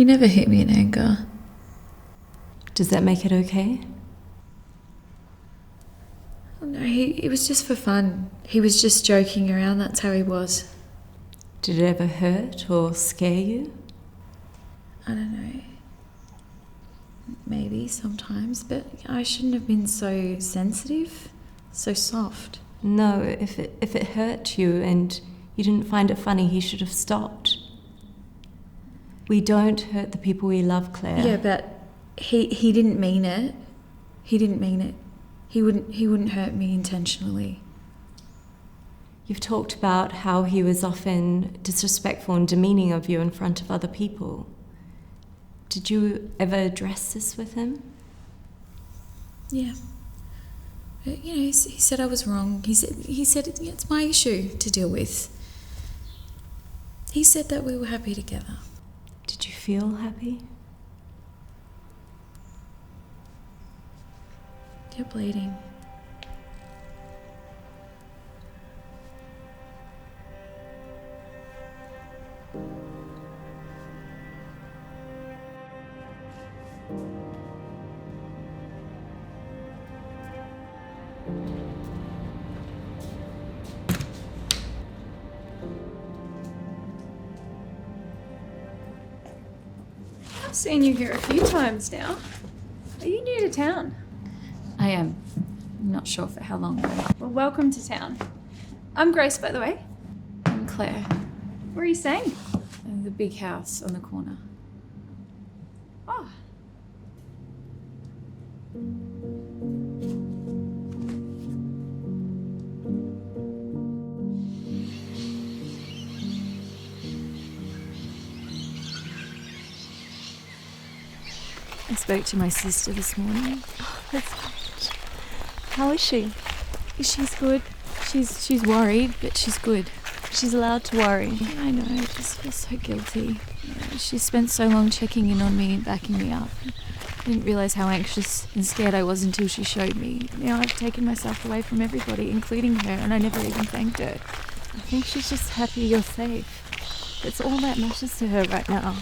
He never hit me in anger. Does that make it okay? Oh, no, it was just for fun. He was just joking around, that's how he was. Did it ever hurt or scare you? I don't know. Maybe sometimes, but I shouldn't have been so sensitive, so soft. No, if it hurt you and you didn't find it funny, he should have stopped. We don't hurt the people we love, Claire. Yeah, but he didn't mean it. He didn't mean it. He wouldn't hurt me intentionally. You've talked about how he was often disrespectful and demeaning of you in front of other people. Did you ever address this with him? Yeah. But, he said I was wrong. He said it's my issue to deal with. He said that we were happy together. Did you feel happy? You're bleeding. I've seen you here a few times now. Are you new to town? I am. Not sure for how long though. Well, welcome to town. I'm Grace, by the way. I'm Claire. Where are you staying? In the big house on the corner. Oh. I spoke to my sister this morning. That's great. How is she? She's good. She's worried, but she's good. She's allowed to worry. Yeah, I know, I just feel so guilty. She spent so long checking in on me and backing me up. I didn't realise how anxious and scared I was until she showed me. Now I've taken myself away from everybody, including her, and I never even thanked her. I think she's just happy you're safe. That's all that matters to her right now.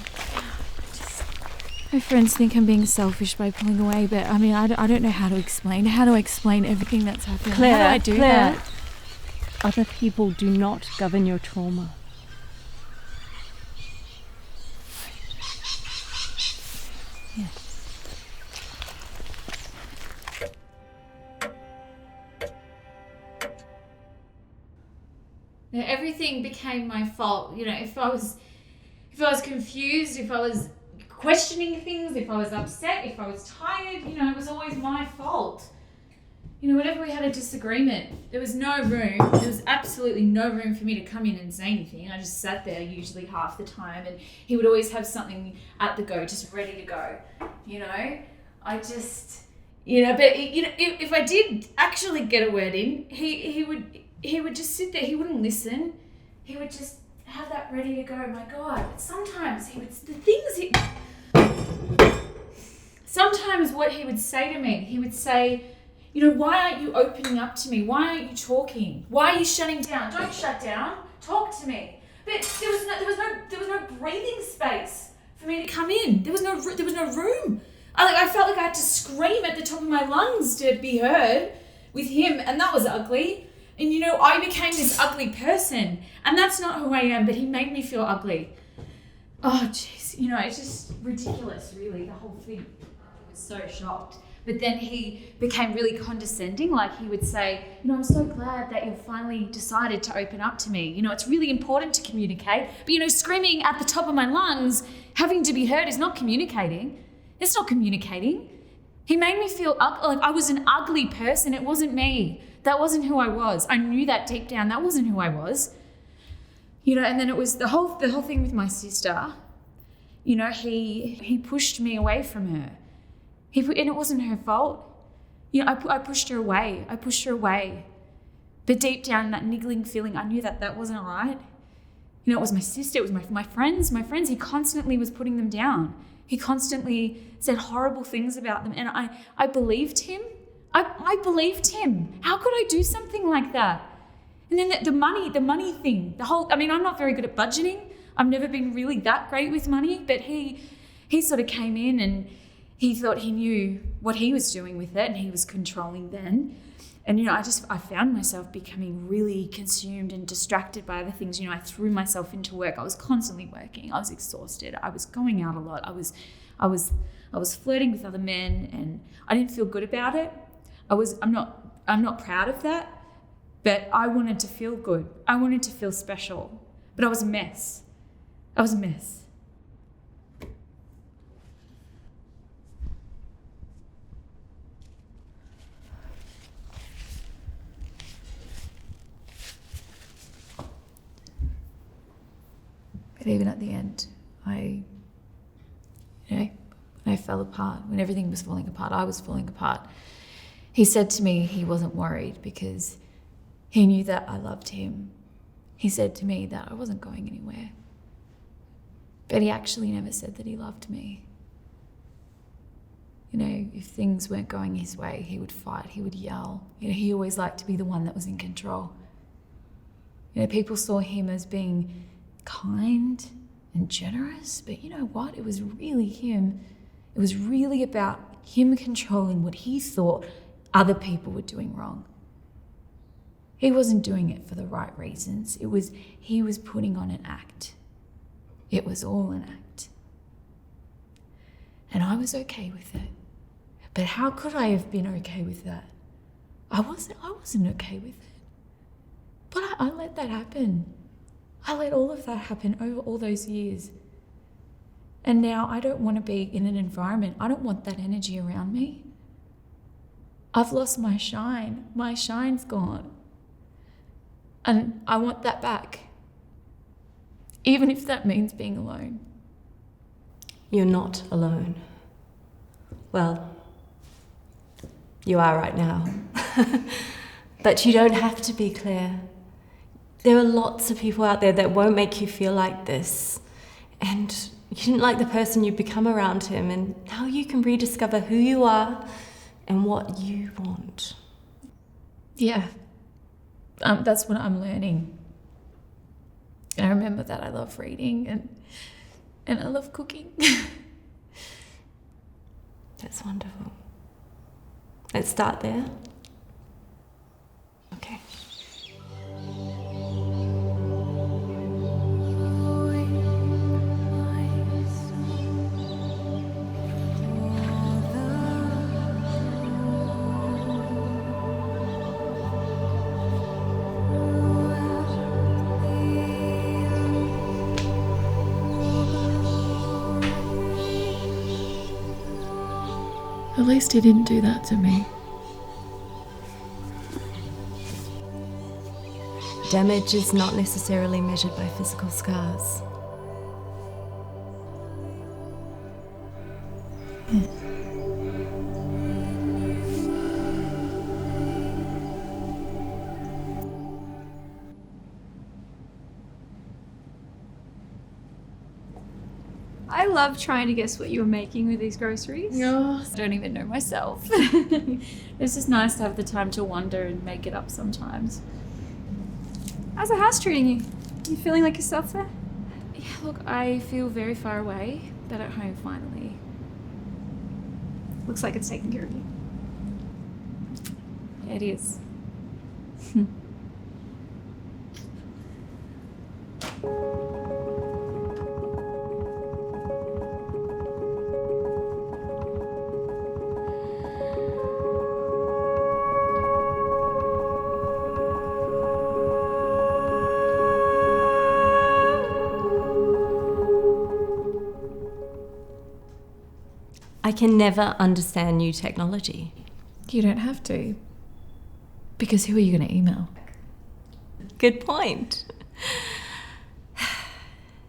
My friends think I'm being selfish by pulling away, but I mean, I don't know how to explain. How do I explain everything that's happening? Claire, how do I do Claire, that? other people do not govern your trauma. Now, everything became my fault. If I was confused, if I was questioning things, if I was upset, if I was tired, it was always my fault. Whenever we had a disagreement, there was no room. There was absolutely no room for me to come in and say anything. I just sat there usually half the time, and he would always have something at the go, just ready to go. If I did actually get a word in, he would just sit there. He wouldn't listen. He would just have that ready to go. My God, sometimes sometimes what he would say to me, he would say, why aren't you opening up to me? Why aren't you talking? Why are you shutting down? Don't shut down. Talk to me. But there was no breathing space for me to come in. There was no room. I felt like I had to scream at the top of my lungs to be heard with him, and that was ugly. And I became this ugly person, and that's not who I am, but he made me feel ugly. Oh jeez, it's just ridiculous, really, the whole thing. I was so shocked. But then he became really condescending, like he would say, I'm so glad that you've finally decided to open up to me. It's really important to communicate, but screaming at the top of my lungs, having to be heard is not communicating. It's not communicating. He made me feel like I was an ugly person. It wasn't me. That wasn't who I was. I knew that deep down. That wasn't who I was. And then it was the whole thing with my sister. He pushed me away from her. And it wasn't her fault. I pushed her away. But deep down, that niggling feeling, I knew that wasn't right. It was my sister. It was my friends. He constantly was putting them down. He constantly said horrible things about them. And I believed him. I believed him. How could I do something like that? And then the money thing, I'm not very good at budgeting. I've never been really that great with money, but he he sort of came in and he thought he knew what he was doing with it, and he was controlling then. And, I found myself becoming really consumed and distracted by other things. I threw myself into work. I was constantly working. I was exhausted. I was going out a lot. I was flirting with other men, and I didn't feel good about it. I'm not proud of that, but I wanted to feel good. I wanted to feel special, but I was a mess. But even at the end, I fell apart. When everything was falling apart, I was falling apart. He said to me he wasn't worried because he knew that I loved him. He said to me that I wasn't going anywhere. But he actually never said that he loved me. If things weren't going his way, he would fight, he would yell. He always liked to be the one that was in control. People saw him as being kind and generous, but you know what? It was really him. It was really about him controlling what he thought other people were doing wrong. He wasn't doing it for the right reasons. He was putting on an act. It was all an act. And I was okay with it. But how could I have been okay with that? I wasn't okay with it. But I let that happen. I let all of that happen over all those years. And now I don't want to be in an environment, I don't want that energy around me. I've lost my shine. My shine's gone. And I want that back. Even if that means being alone. You're not alone. Well, you are right now. But you don't have to be, Claire. There are lots of people out there that won't make you feel like this. And you didn't like the person you become around him, and now you can rediscover who you are and what you want. Yeah. That's what I'm learning. And I remember that I love reading and I love cooking. That's wonderful. Let's start there. Okay. At least he didn't do that to me. Damage is not necessarily measured by physical scars. I love trying to guess what you were making with these groceries. Oh, I don't even know myself. It's just nice to have the time to wonder and make it up sometimes. How's the house treating you? You feeling like yourself there? Yeah, look, I feel very far away, but at home finally. Looks like it's taking care of you. Yeah, it is. I can never understand new technology. You don't have to. Because who are you going to email? Good point.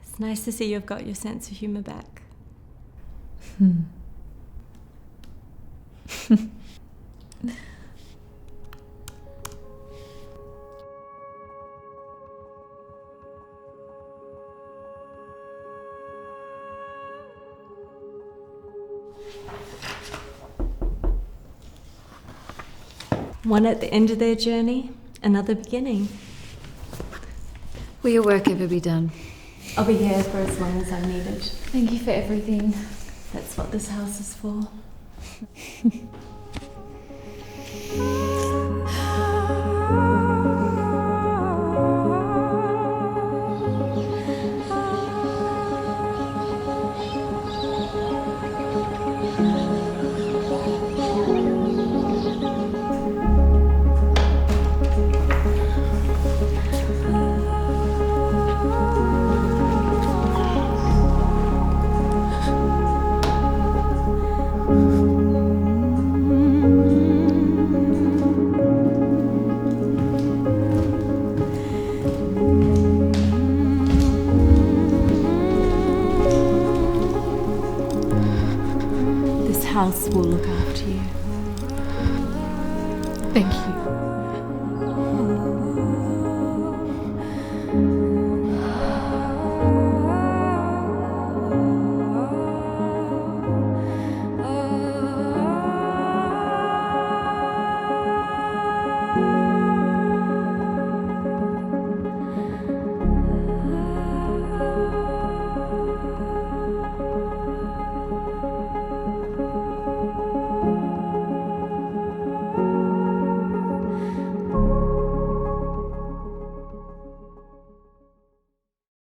It's nice to see you've got your sense of humour back. One at the end of their journey, another beginning. Will your work ever be done? I'll be here for as long as I'm needed. Thank you for everything. That's what this house is for. This house will look after you. Thank you.